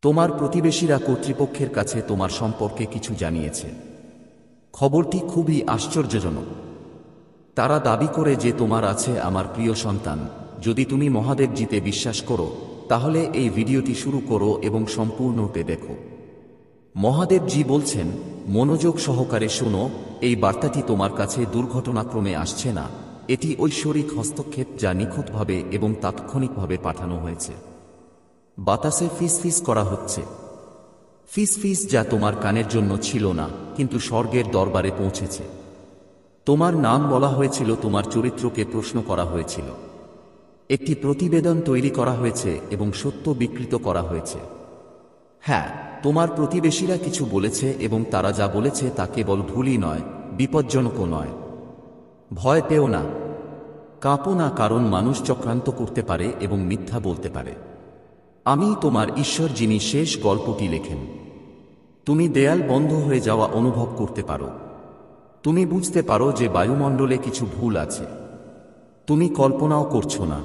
তোমার প্রতিবেশীরা কর্তৃপক্ষের কাছে তোমার সম্পর্কে কিছু জানিয়েছে। খবরটি খুবই আশ্চর্যজনক। তারা দাবি করে যে তোমার আছে আমার প্রিয় সন্তান। যদি তুমি মহাদেবজিতে বিশ্বাস করো তাহলে এই ভিডিওটি শুরু করো এবং সম্পূর্ণরূপে দেখো। মহাদেবজি বলছেন, মনোযোগ সহকারে শোনো, এই বার্তাটি তোমার কাছে দুর্ঘটনাক্রমে আসছে না। এটি ঐশ্বরিক হস্তক্ষেপ যা নিখুঁতভাবে এবং তাৎক্ষণিকভাবে পাঠানো হয়েছে। বাতাসে ফিসফিস করা হচ্ছে। ফিসফিস যা তোমার কানের জন্য ছিল না, কিন্তু স্বর্গের দরবারে পৌঁছেছে। তোমার নাম বলা হয়েছিল, তোমার চরিত্রকে প্রশ্ন করা হয়েছিল। একটি প্রতিবেদন তৈরি করা হয়েছে এবং সত্য বিকৃত করা হয়েছে। হ্যাঁ, তোমার প্রতিবেশীরা কিছু বলেছে এবং তারা যা বলেছে তা কেবল ভুলই নয়, বিপজ্জনকও নয়। ভয় পেও না, কাঁপো না, কারণ মানুষ চক্রান্ত করতে পারে এবং মিথ্যা বলতে পারে। আমি তোমার ঈশ্বর, যিনি শেষ গল্পটি লেখেন। তুমি দেয়াল বন্ধ হয়ে যাওয়া অনুভব করতে পারো। তুমি বুঝতে পারো যে বায়ুমণ্ডলে কিছু ভুল আছে। তুমি কল্পনাও করছো না।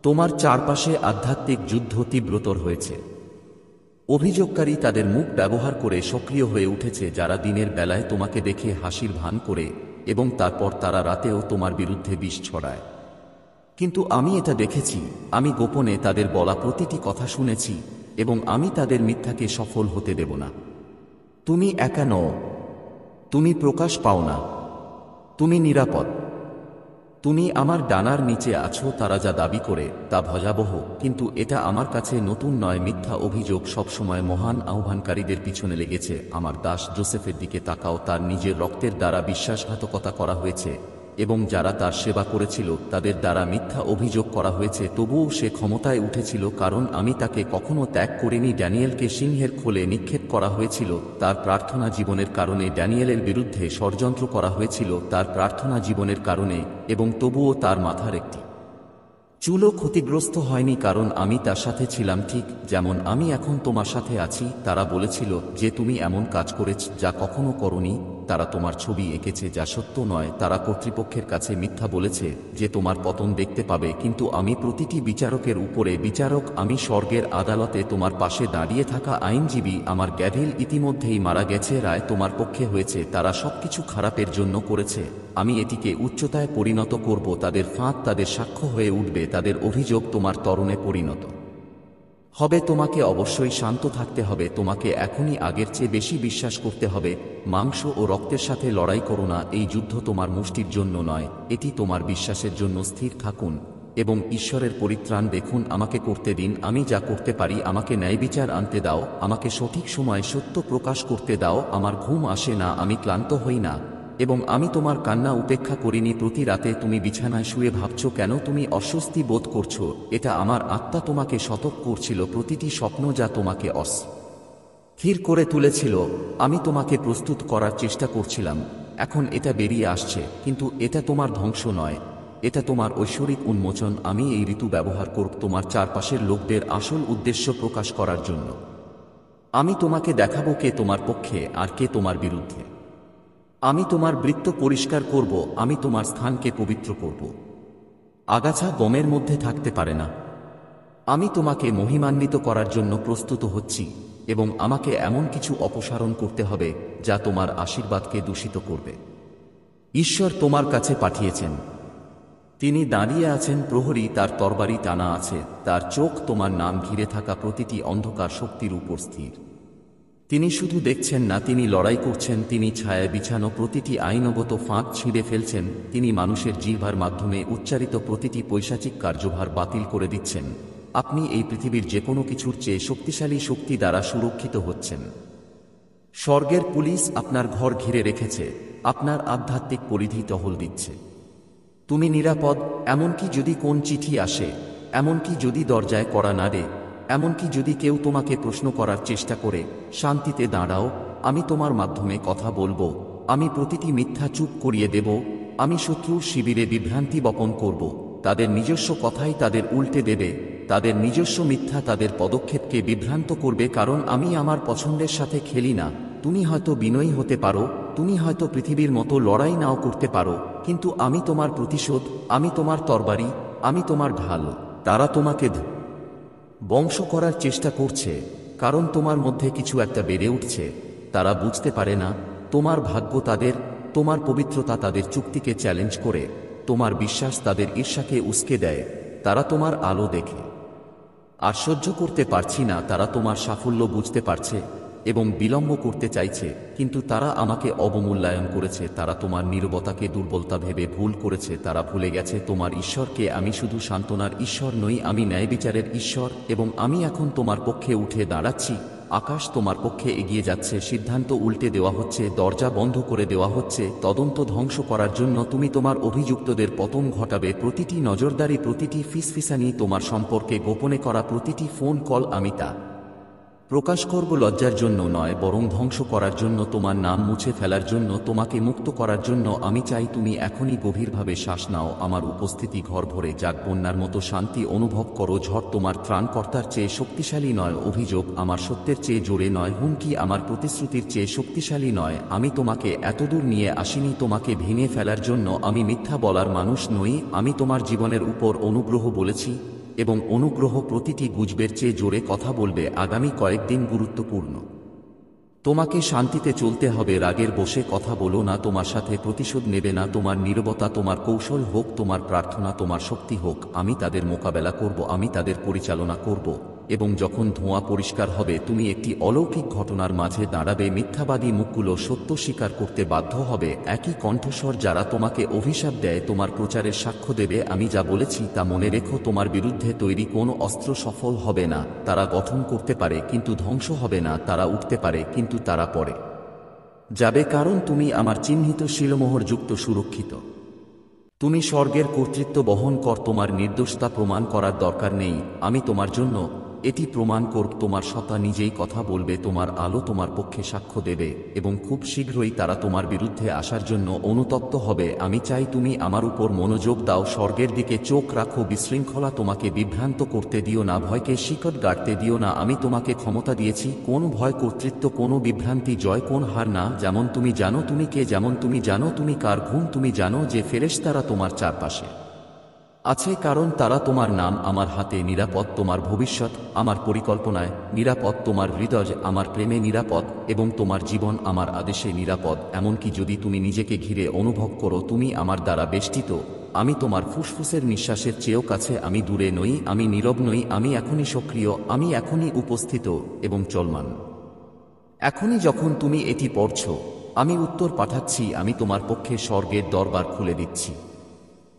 তোমার চারপাশে আধ্যাত্মিক যুদ্ধ তীব্রতর হয়েছে। অভিযোগকারী তাদের মুখ ব্যবহার করে সক্রিয় হয়ে উঠেছে, যারা দিনের বেলায় তোমাকে দেখে হাসির ভান করে এবং তারপর তারা রাতেও তোমার বিরুদ্ধে বিষ ছড়ায়। কিন্তু আমি এটা দেখেছি, আমি গোপনে তাদের বলা প্রতিটি কথা শুনেছি এবং আমি তাদের মিথ্যাকে সফল হতে দেব না। তুমি একা নও, তুমি প্রকাশ পাও না, তুমি নিরাপদ। তুমি আমার ডানার নিচে আছো। তারা যা দাবি করে তা ভয়াবহ, কিন্তু এটা আমার কাছে নতুন নয়। মিথ্যা অভিযোগ সবসময় মহান আহ্বানকারীদের পিছনে লেগেছে। আমার দাস জোসেফের দিকে তাকাও, তার নিজের রক্তের দ্বারা বিশ্বাসঘাতকতা করা হয়েছে এবং যারা তার সেবা করেছিল তাদের দ্বারা মিথ্যা অভিযোগ করা হয়েছে। তবুও সে ক্ষমতায় উঠেছিল, কারণ আমি তাকে কখনো ত্যাগ করিনি। ড্যানিয়েলকে সিংহের খোলে নিক্ষেপ করা হয়েছিল তার প্রার্থনা জীবনের কারণে। ড্যানিয়েলের বিরুদ্ধে ষড়যন্ত্র করা হয়েছিল তার প্রার্থনা জীবনের কারণে, এবং তবুও তার মাথার একটি চুলও ক্ষতিগ্রস্ত হয়নি, কারণ আমি তার সাথে ছিলাম, ঠিক যেমন আমি এখন তোমার সাথে আছি। তারা বলেছিল যে তুমি এমন কাজ করেছ যা কখনো করনি। তারা তোমার ছবি এঁকেছে যা সত্য নয়। তারা কর্তৃপক্ষের কাছে মিথ্যা বলেছে যে তোমার পতন দেখতে পাবে, কিন্তু আমি প্রতিটি বিচারকের উপরে বিচারক। আমি স্বর্গের আদালতে তোমার পাশে দাঁড়িয়ে থাকা আইনজীবী। আমার গ্যাভিল ইতিমধ্যেই মারা গেছে, রায় তোমার পক্ষে হয়েছে। তারা সবকিছু খারাপের জন্য করেছে। আমি এটিকে উচ্চতায় পরিণত করব। তাদের ফাঁদ তাদের সাক্ষ্য হয়ে উঠবে, তাদের অভিযোগ তোমার তরণে পরিণত হবে। তোমাকে অবশ্যই শান্ত থাকতে হবে। তোমাকে এখনই আগের চেয়ে বেশি বিশ্বাস করতে হবে। মাংস ও রক্তের সাথে লড়াই করো না। এই যুদ্ধ তোমার মুষ্টির জন্য নয়, এটি তোমার বিশ্বাসের জন্য। স্থির থাকুন এবং ঈশ্বরের পরিত্রাণ দেখুন। আমাকে করতে দিন, আমি যা করতে পারি। আমাকে ন্যায়বিচার আনতে দাও, আমাকে সঠিক সময়ে সত্য প্রকাশ করতে দাও। আমার ঘুম আসে না, আমি ক্লান্ত হই না, এবং আমি তোমার কান্না উপেক্ষা করিনি। প্রতি রাতে তুমি বিছানায় শুয়ে ভাবছো কেন তুমি অস্বস্তি বোধ করছো। এটা আমার আত্মা তোমাকে সতর্ক করছিল। প্রতিটি স্বপ্ন যা তোমাকে অস্থির করে তুলেছিল, আমি তোমাকে প্রস্তুত করার চেষ্টা করছিলাম। এখন এটা বেরিয়ে আসছে, কিন্তু এটা তোমার ধ্বংস নয়, এটা তোমার ঐশ্বরিক উন্মোচন। আমি এই ঋতু ব্যবহার করব তোমার চারপাশের লোকদের আসল উদ্দেশ্য প্রকাশ করার জন্য। আমি তোমাকে দেখাবো কে তোমার পক্ষে আর কে তোমার বিরুদ্ধে। আমি তোমার বৃত্ত পরিষ্কার করব, আমি তোমার স্থানকে পবিত্র করব। আগাছা গমের মধ্যে থাকতে পারে না। আমি তোমাকে মহিমান্বিত করার জন্য প্রস্তুত হচ্ছি, এবং আমাকে এমন কিছু অপসারণ করতে হবে যা তোমার আশীর্বাদকে দূষিত করবে। ঈশ্বর তোমার কাছে পাঠিয়েছেন। তিনি দাঁড়িয়ে আছেন, প্রহরী, তার তরবারি টানা আছে, তার চোখ তোমার নাম ঘিরে থাকা প্রতিটি অন্ধকার শক্তির উপর স্থির। তিনি শুধু দেখছেন না, তিনি লড়াই করছেন। তিনি ছায়ায় বিছানো প্রতিটি আইনগত ফাঁক ছিঁড়ে ফেলছেন। তিনি মানুষের জিহ্বার মাধ্যমে উচ্চারিত প্রতিটি পৈশাচিক কার্যভার বাতিল করে দিচ্ছেন। আপনি এই পৃথিবীর যে কোনো কিছুর চেয়ে শক্তিশালী শক্তি দ্বারা সুরক্ষিত হচ্ছেন। স্বর্গের পুলিশ আপনার ঘর ঘিরে রেখেছে, আপনার আধ্যাত্মিক পরিধি টহল দিচ্ছে। তুমি নিরাপদ, এমনকি যদি কোন চিঠি আসে, এমনকি যদি দরজায় কড়া নাড়ে, এমনকি যদি কেউ তোমাকে প্রশ্ন করার চেষ্টা করে। শান্তিতে দাঁড়াও, আমি তোমার মাধ্যমে কথা বলবো। আমি প্রতিটি মিথ্যা চুপ করিয়ে দেব। আমি শত্রুর শিবিরে বিভ্রান্তি বপন করব। তাদের নিজস্ব কথাই তাদের উল্টে দেবে, তাদের নিজস্ব মিথ্যা তাদের পদক্ষেপকে বিভ্রান্ত করবে, কারণ আমি আমার পছন্দের সাথে খেলি না। তুমি হয়তো বিনয়ী হতে পারো, তুমি হয়তো পৃথিবীর মতো লড়াই নাও করতে পারো, কিন্তু আমি তোমার প্রতিশোধ, আমি তোমার তরবারি, আমি তোমার ঢাল। তারা তোমাকে বংশ করার চেষ্টা করছে, কারণ তোমার মধ্যে কিছু একটা বেড়ে উঠছে। তারা বুঝতে পারে না তোমার ভাগ্য তাদের, তোমার পবিত্রতা তাদের চুক্তিকে চ্যালেঞ্জ করে, তোমার বিশ্বাস তাদের ঈর্ষাকে উস্কে দেয়। তারা তোমার আলো দেখে আর সহ্য করতে পারছি না, তারা তোমার সাফল্য বুঝতে পারছে এবং বিলম্ব করতে চাইছে, কিন্তু তারা আমাকে অবমূল্যায়ন করেছে। তারা তোমার নীরবতাকে দুর্বলতা ভেবে ভুল করেছে। তারা ভুলে গেছে তোমার ঈশ্বরকে। আমি শুধু সান্ত্বনার ঈশ্বর নই, আমি ন্যায়বিচারের ঈশ্বর, এবং আমি এখন তোমার পক্ষে উঠে দাঁড়াচ্ছি। আকাশ তোমার পক্ষে এগিয়ে যাচ্ছে, সিদ্ধান্ত উল্টে দেওয়া হচ্ছে, দরজা বন্ধ করে দেওয়া হচ্ছে, তদন্ত ধ্বংস করার জন্য তুমি তোমার অভিযুক্তদের পতন ঘটাবে। প্রতিটি নজরদারি, প্রতিটি ফিসফিসানি তোমার সম্পর্কে গোপনে করা প্রতিটি ফোন কল আমি তা প্রকাশ করব লজ্জার জন্য নয়, বরং ধ্বংস করার জন্য, তোমার নাম মুছে ফেলার জন্য, তোমাকে মুক্ত করার জন্য। আমি চাই তুমি এখনই গভীরভাবে শ্বাস নাও। আমার উপস্থিতি ঘর ভরে যাক, বন্যার মতো শান্তি অনুভব করো। ঝড় তোমার ত্রাণকর্তার চেয়ে শক্তিশালী নয়, অভিযোগ আমার সত্যের চেয়ে জোরে নয়, হুমকি আমার প্রতিশ্রুতির চেয়ে শক্তিশালী নয়। আমি তোমাকে এতদূর নিয়ে আসিনি তোমাকে ভেঙে ফেলার জন্য। আমি মিথ্যা বলার মানুষ নই। আমি তোমার জীবনের উপর অনুগ্রহ বলেছি, এবং অনুগ্রহ প্রতিটি গুজবের চেয়ে জোরে কথা বলবে। আগামী কয়েকদিন গুরুত্বপূর্ণ। তোমাকে শান্তিতে চলতে হবে। রাগের বসে কথা বলো না, তোমার সাথে প্রতিশোধ নেবে না। তোমার নীরবতা তোমার কৌশল হোক, তোমার প্রার্থনা তোমার শক্তি হোক। আমি তাদের মোকাবেলা করব, আমি তাদের পরিচালনা করব, এবং যখন ধোঁয়া পরিষ্কার হবে তুমি একটি অলৌকিক ঘটনার মাঝে দাঁড়াবে। মিথ্যাবাদী মুখগুলো সত্য স্বীকার করতে বাধ্য হবে। একই কণ্ঠস্বর যারা তোমাকে অভিশাপ দেয় তোমার প্রচারের সাক্ষ্য দেবে। আমি যা বলেছি তা মনে রেখো। তোমার বিরুদ্ধে তৈরি কোনো অস্ত্র সফল হবে না। তারা গঠন করতে পারে কিন্তু ধ্বংস হবে না। তারা উঠতে পারে কিন্তু তারা পড়ে যাবে, কারণ তুমি আমার চিহ্নিত শিলমোহরযুক্ত সুরক্ষিত। তুমি স্বর্গের কর্তৃত্ব বহন কর। তোমার নির্দোষতা প্রমাণ করার দরকার নেই, আমি তোমার জন্য এটি প্রমাণ করব। তোমার সত্তা নিজেই কথা বলবে, তোমার আলো তোমার পক্ষে সাক্ষ্য দেবে, এবং খুব শীঘ্রই তারা তোমার বিরুদ্ধে আসার জন্য অনুতপ্ত হবে। আমি চাই তুমি আমার উপর মনোযোগ দাও, স্বর্গের দিকে চোখ রাখো। বিশৃঙ্খলা তোমাকে বিভ্রান্ত করতে দিও না, ভয়কে শিকট গাড়তে দিও না। আমি তোমাকে ক্ষমতা দিয়েছি, কোন ভয়, কর্তৃত্ব, কোনো বিভ্রান্তি, জয়, কোন হার না। যেমন তুমি জানো তুমি কে, যেমন তুমি জানো তুমি কার ঘুম, তুমি জানো যে ফেরেশতারা তোমার চারপাশে আছে, কারণ তারা তোমার নাম আমার হাতে নিরাপদ, তোমার ভবিষ্যৎ আমার পরিকল্পনায় নিরাপদ, তোমার হৃদয় আমার প্রেমে নিরাপদ, এবং তোমার জীবন আমার আদেশে নিরাপদ। এমনকি যদি তুমি নিজেকে ঘিরে অনুভব করো তুমি আমার দ্বারা বেষ্টিত, আমি তোমার ফুসফুসের নিঃশ্বাসের চেয়েও কাছে। আমি দূরে নই, আমি নীরব নই, আমি এখনই সক্রিয়, আমি এখনই উপস্থিত এবং চলমান। এখনই যখন তুমি এটি পড়ছ আমি উত্তর পাঠাচ্ছি। আমি তোমার পক্ষে স্বর্গের দরবার খুলে দিচ্ছি।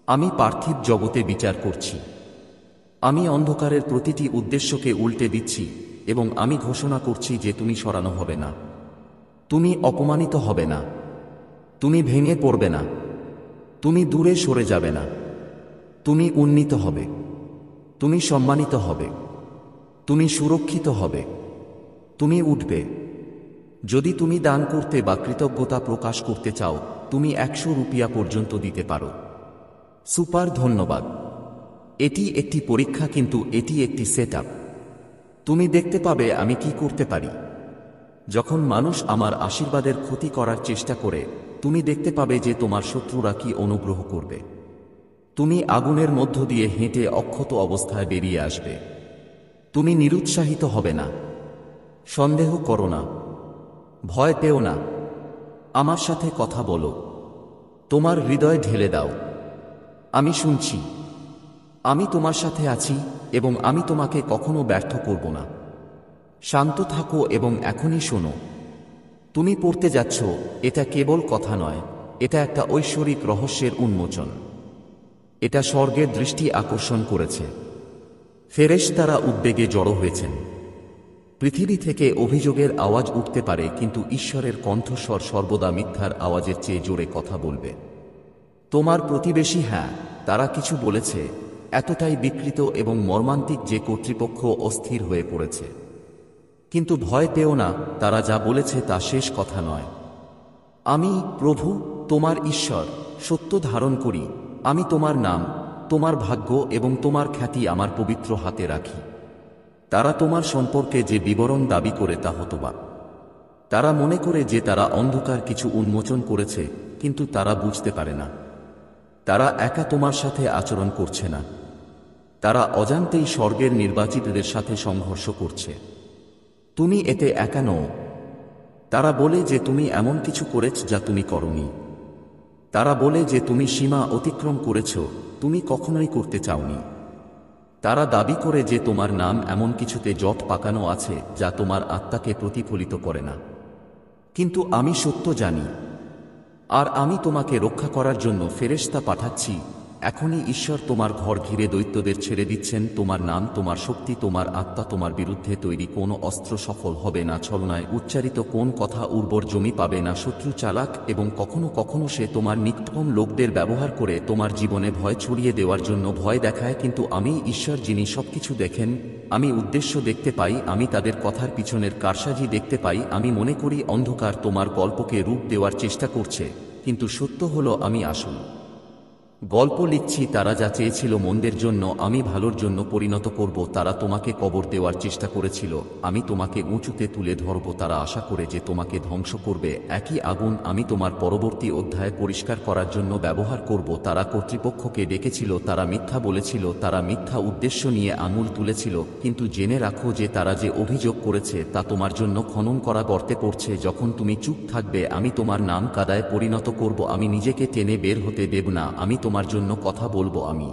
আমি পার্থিব জগতে বিচার করছি। আমি অন্ধকারের প্রতিটি উদ্দেশ্যকে উল্টে দিচ্ছি, এবং আমি ঘোষণা করছি যে তুমি সরানো হবে না, তুমি অপমানিত হবে না, তুমি ভেঙে পড়বে না, তুমি দূরে সরে যাবে না, তুমি উন্নীত হবে, তুমি সম্মানিত হবে, তুমি সুরক্ষিত হবে, তুমি উঠবে। যদি তুমি দান করতে বা কৃতজ্ঞতা প্রকাশ করতে চাও তুমি 100 রুপিয়া পর্যন্ত দিতে পারো। সুপার, ধন্যবাদ। এটি একটি পরীক্ষা, কিন্তু এটি একটি সেটআপ। তুমি দেখতে পাবে আমি কি করতে পারি। যখন মানুষ আমার আশীর্বাদের ক্ষতি করার চেষ্টা করে তুমি দেখতে পাবে যে তোমার শত্রুরা কি অনুগ্রহ করবে। তুমি আগুনের মধ্য দিয়ে হেঁটে অক্ষত অবস্থায় বেরিয়ে আসবে। তুমি নিরুৎসাহিত হবে না, সন্দেহ করো না, ভয় পেও না। আমার সাথে কথা বলো, তোমার হৃদয় ঢেলে দাও। আমি শুনছি, আমি তোমার সাথে আছি, এবং আমি তোমাকে কখনো ব্যর্থ করব না। শান্ত থাকো এবং এখনই শোনো। তুমি পড়তে যাচ্ছ, এটা কেবল কথা নয়, এটা একটা ঐশ্বরিক রহস্যের উন্মোচন। এটা স্বর্গের দৃষ্টি আকর্ষণ করেছে। ফেরেশতারা উদ্বেগে জড়ো হয়েছেন। পৃথিবী থেকে অভিযোগের আওয়াজ উঠতে পারে, কিন্তু ঈশ্বরের কণ্ঠস্বর সর্বদা মিথ্যার আওয়াজের চেয়ে জোরে কথা বলবে। তোমার প্রতিবেশী, হ্যাঁ, তারা কিছু বলেছে, এতটাই বিকৃত এবং মর্মান্তিক যে কর্তৃপক্ষ অস্থির হয়ে পড়েছে। কিন্তু ভয় পেও না, তারা যা বলেছে তা শেষ কথা নয়। আমি প্রভু তোমার ঈশ্বর সত্য ধারণ করি। আমি তোমার নাম, তোমার ভাগ্য এবং তোমার খ্যাতি আমার পবিত্র হাতে রাখি। তারা তোমার সম্পর্কে যে বিবরণ দাবি করে তা হতবা। তারা মনে করে যে তারা অন্ধকার কিছু উন্মোচন করেছে, কিন্তু তারা বুঝতে পারে না তারা একা তোমার সাথে আচরণ করছে না। তারা অজান্তেই স্বর্গের নির্বাচিতদের সাথে সংঘর্ষ করছে। তুমি এতে একা নও। তারা বলে যে তুমি এমন কিছু করেছ যা তুমি করনি। তারা বলে যে তুমি সীমা অতিক্রম করেছ, তুমি কখনোই করতে চাওনি। তারা দাবি করে যে তোমার নাম এমন কিছুতে জট পাকানো আছে যা তোমার আত্মাকে প্রতিফলিত করে না। কিন্তু আমি সত্য জানি, আর আমি তোমাকে রক্ষা করার জন্য ফেরেশতা পাঠাচ্ছি। এখনই ঈশ্বর তোমার ঘর ঘিরে দৈত্যদের ছেড়ে দিচ্ছেন। তোমার নাম, তোমার শক্তি, তোমার আত্মা, তোমার বিরুদ্ধে তৈরি কোনো অস্ত্র সফল হবে না। ছলনায় উচ্চারিত কোন কথা উর্বর জমি পাবে না। শত্রু চালাক এবং কখনো কখনো সে তোমার নিকটতম লোকদের ব্যবহার করে তোমার জীবনে ভয় ছড়িয়ে দেওয়ার জন্য ভয় দেখায়। কিন্তু আমি ঈশ্বর, যিনি সবকিছু দেখেন, আমি উদ্দেশ্য দেখতে পাই, আমি তাদের কথার পিছনের কারসাজি দেখতে পাই। আমি মনে করি অন্ধকার তোমার গল্পকে রূপ দেওয়ার চেষ্টা করছে, কিন্তু সত্য হলো আমি আসল গল্প লিখছি। তারা যা চেয়েছিল মন্দের জন্য আমি ভালোর জন্য পরিণত করব। তারা তোমাকে কবর দেওয়ার চেষ্টা করেছিল, আমি তোমাকে উঁচুতে তুলে ধরব। তারা আশা করে যে তোমাকে ধ্বংস করবে। একই আগুন আমি তোমার পরবর্তী অধ্যায় পরিষ্কার করার জন্য ব্যবহার করব। তারা কর্তৃপক্ষকে ডেকেছিল, তারা মিথ্যা বলেছিল, তারা মিথ্যা উদ্দেশ্য নিয়ে আঙুল তুলেছিল। কিন্তু জেনে রাখো যে তারা যে অভিযোগ করেছে তা তোমার জন্য খনন করা গর্তে পড়ছে। যখন তুমি চুপ থাকবে আমি তোমার নাম কাদায় পরিণত করব। আমি নিজেকে টেনে বের হতে দেব না। আমি তোমার জন্য কথা বলবো, আমি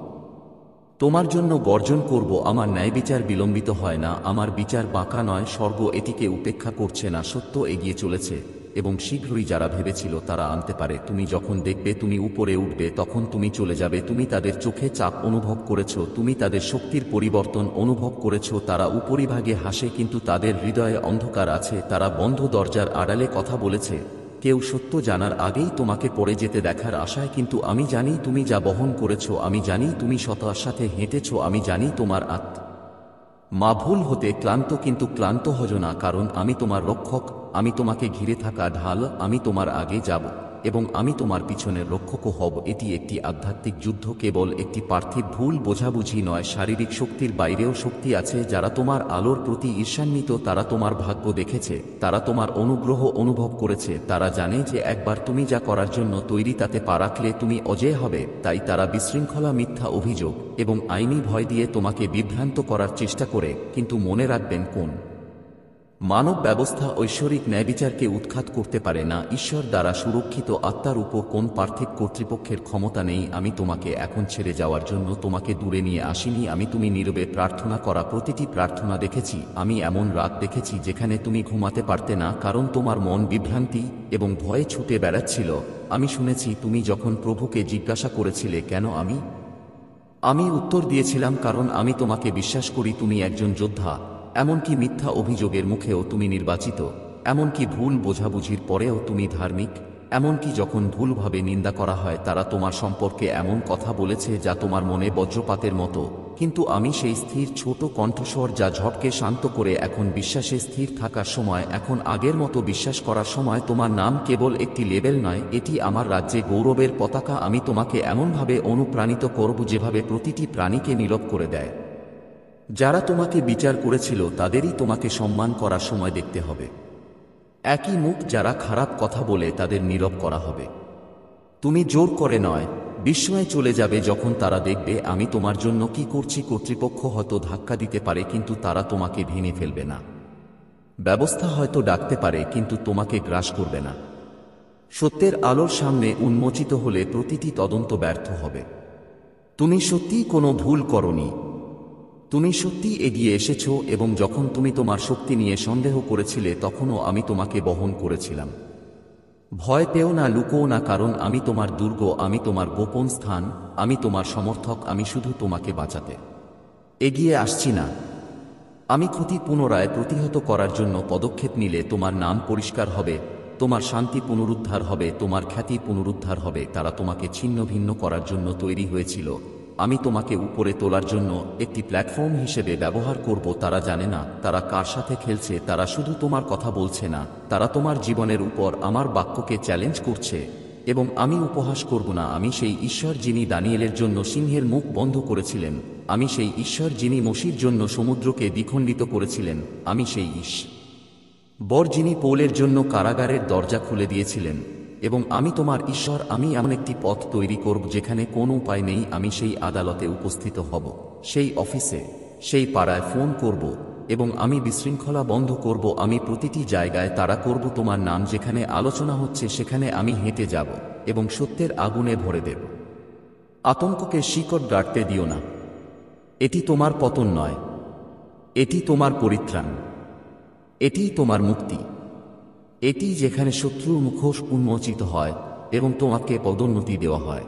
তোমার জন্য গর্জন করব। আমার ন্যায় বিচার বিলম্বিত হয় না, আমার বিচার বাঁকা নয়। স্বর্গ এটিকে উপেক্ষা করছে না, সত্য এগিয়ে চলেছে এবং শীঘ্রই যারা ভেবেছিল তারা আনতে পারে। তুমি যখন দেখবে তুমি উপরে উঠবে, তখন তুমি চলে যাবে। তুমি তাদের চোখে চাপ অনুভব করেছ, তুমি তাদের শক্তির পরিবর্তন অনুভব করেছ। তারা উপরিভাগে হাসে কিন্তু তাদের হৃদয়ে অন্ধকার আছে। তারা বন্ধ দরজার আড়ালে কথা বলেছে, কেউ সত্য জানার আগেই তোমাকে পড়ে যেতে দেখার আশায়। কিন্তু আমি জানি তুমি যা বহন করেছ, আমি জানি তুমি সততার সাথে হেঁটেছ, আমি জানি তোমার মা ভুল হতে ক্লান্ত, কিন্তু ক্লান্ত হজ না, কারণ আমি তোমার রক্ষক। আমি তোমাকে ঘিরে থাকা ঢাল, আমি তোমার আগে যাব এবং আমি তোমার পিছনের রক্ষকও হব। এটি একটি আধ্যাত্মিক যুদ্ধ, কেবল একটি পার্থিব ভুল বোঝাবুঝি নয়। শারীরিক শক্তির বাইরেও শক্তি আছে। যারা তোমার আলোর প্রতি ঈর্ষান্বিত, তারা তোমার ভাগ্য দেখেছে, তারা তোমার অনুগ্রহ অনুভব করেছে। তারা জানে যে একবার তুমি যা করার জন্য তৈরি তাতে পা রাখলে তুমি অজেয় হবে। তাই তারা বিশৃঙ্খলা, মিথ্যা অভিযোগ এবং আইনি ভয় দিয়ে তোমাকে বিভ্রান্ত করার চেষ্টা করে। কিন্তু মনে রাখবেন, কোন মানব ব্যবস্থা ঐশ্বরিক ন্যায়বিচারকে উৎখাত করতে পারে না। ঈশ্বর দ্বারা সুরক্ষিত আত্মার উপর কোন পার্থিব কর্তৃপক্ষের ক্ষমতা নেই। আমি তোমাকে এখন ছেড়ে যাওয়ার জন্য তোমাকে দূরে নিয়ে আসিনি। আমি তুমি নীরবে প্রার্থনা করা প্রতিটি প্রার্থনা দেখেছি। আমি এমন রাত দেখেছি যেখানে তুমি ঘুমাতে পারতে না, কারণ তোমার মন বিভ্রান্তি এবং ভয়ে ছুটে বেড়াচ্ছিল। আমি শুনেছি তুমি যখন প্রভুকে জিজ্ঞাসা করেছিলে কেন আমি উত্তর দিয়েছিলাম, কারণ আমি তোমাকে বিশ্বাস করি। তুমি একজন যোদ্ধা। এমনকি মিথ্যা অভিযোগের মুখেও তুমি নির্বাচিত, এমনকি ভুল বোঝাবুঝির পরেও তুমি ধার্মিক। এমনকি যখন ভুলভাবে নিন্দা করা হয়, তারা তোমার সম্পর্কে এমন কথা বলেছে যা তোমার মনে বজ্রপাতের মতো। কিন্তু আমি সেই স্থির ছোট কণ্ঠস্বর যা ঝড়কে শান্ত করে। এখন বিশ্বাসে স্থির থাকার সময়, এখন আগের মতো বিশ্বাস করার সময়। তোমার নাম কেবল একটি লেবেল নয়, এটি আমার রাজ্যে গৌরবের পতাকা। আমি তোমাকে এমনভাবে অনুপ্রাণিত করব যেভাবে প্রতিটি প্রাণীকে নীরব করে দেয়। যারা তোমাকে বিচার করেছিল তাদেরই তোমাকে সম্মান করার সময় দেখতে হবে। একই মুখ যারা খারাপ কথা বলে তাদের নীরব করা হবে। তুমি জোর করে নয়, বিস্ময়ে চলে যাবে যখন তারা দেখবে আমি তোমার জন্য কি করছি। কর্তৃপক্ষ হয়তো ধাক্কা দিতে পারে, কিন্তু তারা তোমাকে ভেঙে ফেলবে না। ব্যবস্থা হয়তো ডাকতে পারে, কিন্তু তোমাকে গ্রাস করবে না। সত্যের আলোর সামনে উন্মোচিত হলে প্রতিটি তদন্ত ব্যর্থ হবে। তুমি সত্যিই কোনো ভুল করনি। তুমি সত্যিই এগিয়ে এসেছো, এবং যখন তুমি তোমার শক্তি নিয়ে সন্দেহ করেছিলে তখনও আমি তোমাকে বহন করেছিলাম। ভয় পেও না, লুকোও না, কারণ আমি তোমার দুর্গ, আমি তোমার গোপন স্থান, আমি তোমার সমর্থক। আমি শুধু তোমাকে বাঁচাতে এগিয়ে আসছি না। আমি ক্ষতি পুনরায় প্রতিহত করার জন্য পদক্ষেপ নিলে তোমার নাম পরিষ্কার হবে, তোমার শান্তি পুনরুদ্ধার হবে, তোমার খ্যাতি পুনরুদ্ধার হবে। তারা তোমাকে ছিন্ন ভিন্ন করার জন্য তৈরি হয়েছিল। আমি তোমাকে উপরে তোলার জন্য একটি প্ল্যাটফর্ম হিসেবে ব্যবহার করব। তারা জানে না তারা কার সাথে খেলছে। তারা শুধু তোমার কথা বলছে না, তারা তোমার জীবনের উপর আমার বাক্যকে চ্যালেঞ্জ করছে। এবং আমি উপহাস করব না। আমি সেই ঈশ্বর যিনি দানিয়েলের জন্য সিংহের মুখ বন্ধ করেছিলেন। আমি সেই ঈশ্বর যিনি মসির জন্য সমুদ্রকে দ্বিখণ্ডিত করেছিলেন। আমি সেই বর যিনি পৌলের জন্য কারাগারের দরজা খুলে দিয়েছিলেন। এবং আমি তোমার ঈশ্বর। আমি এমন একটি পথ তৈরি করব যেখানে কোনো উপায় নেই। আমি সেই আদালতে উপস্থিত হব, সেই অফিসে, সেই পাড়ায় ফোন করব, এবং আমি বিশৃঙ্খলা বন্ধ করব। আমি প্রতিটি জায়গায় তাড়া করব তোমার নাম, যেখানে আলোচনা হচ্ছে সেখানে আমি হেঁটে যাব এবং সত্যের আগুনে ভরে দেব। আতঙ্ককে শিকড় গাড়তে দিও না। এটি তোমার পতন নয়, এটি তোমার পরিত্রাণ, এটিই তোমার মুক্তি। এটি যেখানে শত্রুর মুখোশ উন্মোচিত হয় এবং তোমাকে পদোন্নতি দেওয়া হয়।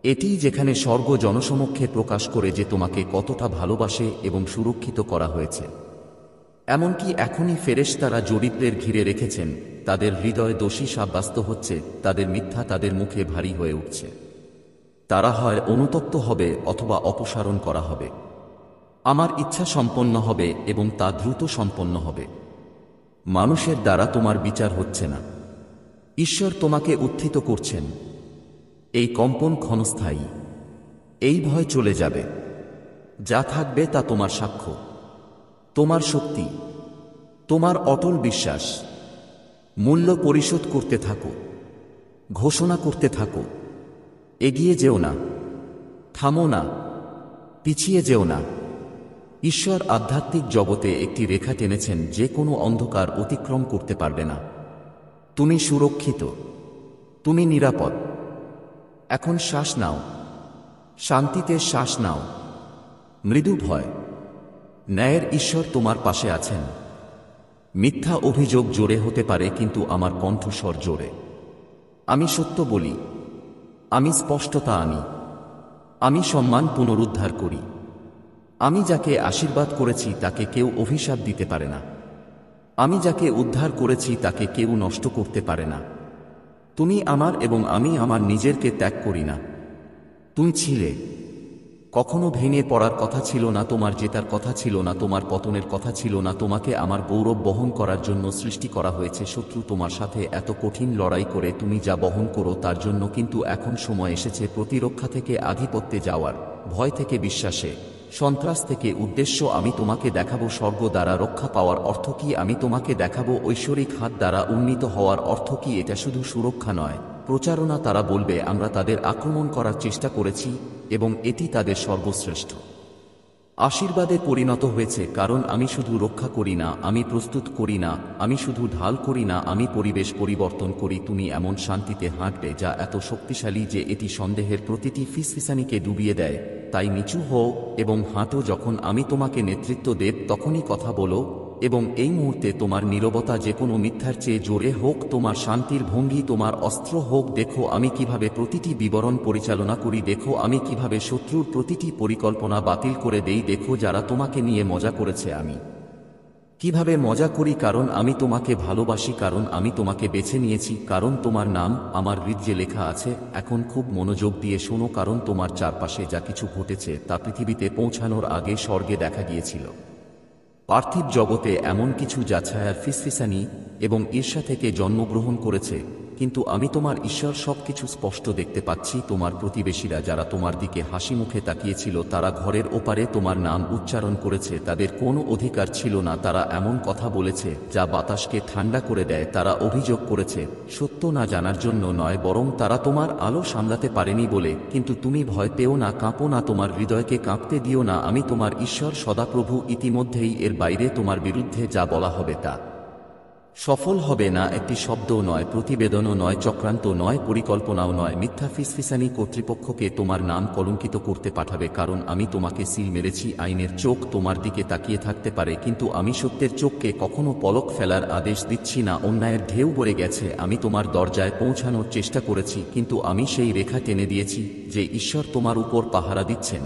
এটি যেখানে স্বর্গ জনসমক্ষে প্রকাশ করে যে তোমাকে কতটা ভালোবাসে এবং সুরক্ষিত করা হয়েছে। এমনকি এখনই ফেরেশতারা জরিপদের ঘিরে রেখেছেন, তাদের হৃদয় দোষী সাব্যস্ত হচ্ছে, তাদের মিথ্যা তাদের মুখে ভারী হয়ে উঠছে। তারা হয় অনুতপ্ত হবে অথবা অপসারণ করা হবে। আমার ইচ্ছা সম্পন্ন হবে এবং তা দ্রুত সম্পন্ন হবে। মানুষের দ্বারা তোমার বিচার হচ্ছে না, ঈশ্বর তোমাকে উত্থিত করছেন। এই কম্পন ক্ষণস্থায়ী, এই ভয় চলে যাবে। যা থাকবে তা তোমার সাক্ষ্য, তোমার শক্তি, তোমার অটল বিশ্বাস। মূল্য পরিশোধ করতে থাকো, ঘোষণা করতে থাকো। এগিয়ে যেও না, থামো না, পিছিয়ে যেও না। ঈশ্বর আধ্যাত্মিক জগতে একটি রেখা টেনেছেন যে কোনো অন্ধকার অতিক্রম করতে পারবে না। তুমি সুরক্ষিত, তুমি নিরাপদ। এখন শ্বাস নাও, শান্তিতে শ্বাস নাও। মৃদু ভয়, ন্যায়ের ঈশ্বর তোমার পাশে আছেন। মিথ্যা অভিযোগ জোরে হতে পারে, কিন্তু আমার কণ্ঠস্বর জোরে। আমি সত্য বলি, আমি স্পষ্টতা আনি, আমি সম্মান পুনরুদ্ধার করি। আমি যাকে আশীর্বাদ করেছি তাকে কেউ অভিশাপ দিতে পারে না। আমি যাকে উদ্ধার করেছি তাকে কেউ নষ্ট করতে পারে না। তুমি আমার এবং আমি আমার নিজেরকে ত্যাগ করি না। তুমি ছিলে, কখনো ভেঙে পড়ার কথা ছিল না, তোমার জেতার কথা ছিল না, তোমার পতনের কথা ছিল না। তোমাকে আমার গৌরব বহন করার জন্য সৃষ্টি করা হয়েছে। শত্রু তোমার সাথে এত কঠিন লড়াই করে তুমি যা বহন করো তার জন্য, কিন্তু এখন সময় এসেছে প্রতিরক্ষা থেকে আধিপত্যে যাওয়ার, ভয় থেকে বিশ্বাসে, সন্ত্রাস থেকে উদ্দেশ্য। আমি তোমাকে দেখাবো স্বর্গ দ্বারা রক্ষা পাওয়ার অর্থ কি। আমি তোমাকে দেখাবো ঐশ্বরিক হাত দ্বারা উন্নীত হওয়ার অর্থ কি। এটা শুধু সুরক্ষা নয়, প্রচারণা। তারা বলবে আমরা তাদের আক্রমণ করার চেষ্টা করেছি এবং এটি তাদের সর্বশ্রেষ্ঠ আশীর্বাদে পরিণত হয়েছে। কারণ আমি শুধু রক্ষা করি না, আমি প্রস্তুত করি না, আমি শুধু ঢাল করি না, আমি পরিবেশ পরিবর্তন করি। তুমি এমন শান্তিতে হাঁটবে যা এত শক্তিশালী যে এটি সন্দেহের প্রতিটি ফিসফিসানিকে ডুবিয়ে দেয়। তাই নিচু হও এবং হাঁটো। যখন আমি তোমাকে নেতৃত্ব দেব তখনই কথা বলো, এবং এই মুহূর্তে তোমার নীরবতা যে কোনো মিথ্যার চেয়ে জোরে হোক, তোমার শান্তির ভঙ্গি তোমার অস্ত্র হোক। দেখো আমি কিভাবে প্রতিটি বিবরণ পরিচালনা করি, দেখো আমি কিভাবে শত্রুর প্রতিটি পরিকল্পনা বাতিল করে দেই। দেখো যারা তোমাকে নিয়ে মজা করেছে আমি কিভাবে মজা করি, কারণ আমি তোমাকে ভালোবাসি, কারণ আমি তোমাকে বেছে নিয়েছি, কারণ তোমার নাম আমার হৃদয়ে লেখা আছে। এখন খুব মনোযোগ দিয়ে শোনো, কারণ তোমার চারপাশে যা কিছু ঘটেছে তা পৃথিবীতে পৌঁছানোর আগে স্বর্গে দেখা গিয়েছিল। পার্থিব জগতে এমন কিছু যা ছায়ার ফিসফিসানি এবং ঈর্ষা থেকে জন্মগ্রহণ করেছে, কিন্তু আমি তোমার ঈশ্বর সবকিছু স্পষ্ট দেখতে পাচ্ছি। তোমার প্রতিবেশীরা যারা তোমার দিকে হাসি মুখে তাকিয়েছিল, তারা ঘরের ওপারে তোমার নাম উচ্চারণ করেছে। তাদের কোনো অধিকার ছিল না, তারা এমন কথা বলেছে যা বাতাসকে ঠান্ডা করে দেয়। তারা অভিযোগ করেছে সত্য না জানার জন্য নয়, বরং তারা তোমার আলো সামলাতে পারেনি বলে। কিন্তু তুমি ভয় পেও না, কাঁপো না, তোমার হৃদয়কে কাঁপতে দিও না। আমি তোমার ঈশ্বর সদাপ্রভু। ইতিমধ্যেই এর বাইরে তোমার বিরুদ্ধে যা বলা হবে তা সফল হবে না। একটি শব্দও নয়, প্রতিবেদনও নয়, চক্রান্ত নয়, পরিকল্পনাও নয়। মিথ্যা ফিসফিসানি কর্তৃপক্ষকে তোমার নাম কলঙ্কিত করতে পাঠাবে, কারণ আমি তোমাকে সিল মেরেছি। আইনের চোখ তোমার দিকে তাকিয়ে থাকতে পারে, কিন্তু আমি সত্যের চোখকে কখনো পলক ফেলার আদেশ দিচ্ছি না। অন্যায়ের ঢেউ বয়ে গেছে, আমি তোমার দরজায় পৌঁছানোর চেষ্টা করেছি, কিন্তু আমি সেই রেখা টেনে দিয়েছি। যে ঈশ্বর তোমার উপর পাহারা দিচ্ছেন,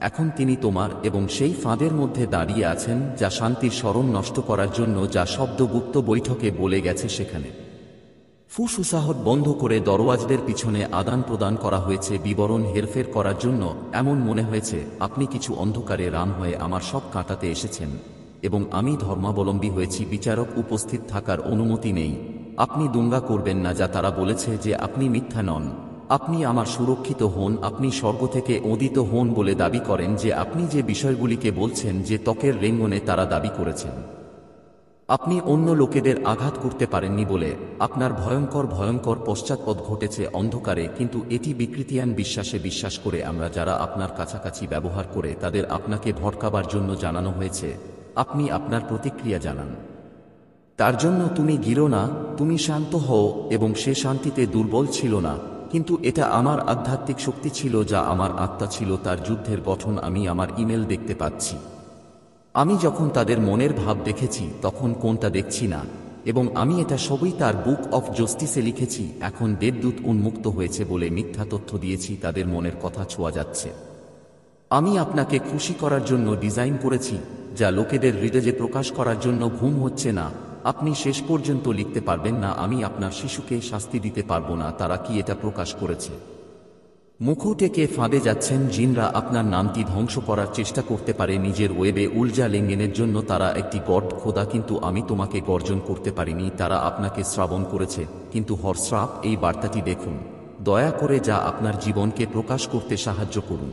এখন তিনি তোমার এবং সেই ফাঁদের মধ্যে দাঁড়িয়ে আছেন, যা শান্তির স্মরণ নষ্ট করার জন্য, যা শব্দগুপ্ত বৈঠকে বলে গেছে সেখানে। ফুসফুসাহত বন্ধ করে দরওয়াজদের পিছনে আদান প্রদান করা হয়েছে বিবরণ হেরফের করার জন্য। এমন মনে হয়েছে আপনি কিছু অন্ধকারে রাম হয়ে আমার সব কাটাতে এসেছেন এবং আমি ধর্মাবলম্বী হয়েছি। বিচারক উপস্থিত থাকার অনুমতি নেই। আপনি দুঙ্গা করবেন না যা তারা বলেছে যে আপনি মিথ্যা নন। আপনি আমার সুরক্ষিত হন, আপনি স্বর্গ থেকে উদিত হন বলে দাবি করেন যে আপনি যে বিষয়গুলিকে বলছেন যে ত্বকের রেঙ্গনে তারা দাবি করেছেন। আপনি অন্য লোকেদের আঘাত করতে পারেননি বলে আপনার ভয়ঙ্কর ভয়ঙ্কর পশ্চাৎপদ ঘটেছে অন্ধকারে, কিন্তু এটি বিকৃতিয়ান বিশ্বাসে বিশ্বাস করে আমরা যারা আপনার কাছাকাছি ব্যবহার করে তাদের আপনাকে ভড়কাবার জন্য জানানো হয়েছে। আপনি আপনার প্রতিক্রিয়া জানান। তার জন্য তুমি গিলো না, তুমি শান্ত হও, এবং সে শান্তিতে দুর্বল ছিল না, কিন্তু এটা আমার আধ্যাত্মিক শক্তি ছিল, যা আমার আত্মা ছিল তার যুদ্ধের গঠন। আমি আমার ইমেল দেখতে পাচ্ছি। আমি যখন তাদের মনের ভাব দেখেছি তখন কোনটা দেখছি না, এবং আমি এটা সবই তার বুক অফ জস্টিসে লিখেছি। এখন দেবদূত উন্মুক্ত হয়েছে বলে মিথ্যা তথ্য দিয়েছি, তাদের মনের কথা ছোঁয়া যাচ্ছে। আমি আপনাকে খুশি করার জন্য ডিজাইন করেছি, যা লোকেদের হৃদয়ে প্রকাশ করার জন্য ঘুম হচ্ছে না। আপনি শেষ পর্যন্ত লিখতে পারবেন না, আমি আপনার শিশুকে শাস্তি দিতে পারবো না। তারা কি এটা প্রকাশ করেছে? মুখোটেকে ফাঁদে যাচ্ছেন জিনরা আপনার নামটি ধ্বংস করার চেষ্টা করতে পারে নিজের ওয়েবে উলজা লেনদেনের জন্য। তারা একটি গড খোদা, কিন্তু আমি তোমাকে গর্জন করতে পারিনি। তারা আপনাকে শ্রাবণ করেছে, কিন্তু হরশ্রাপ। এই বার্তাটি দেখুন, দয়া করে যা আপনার জীবনকে প্রকাশ করতে সাহায্য করুন।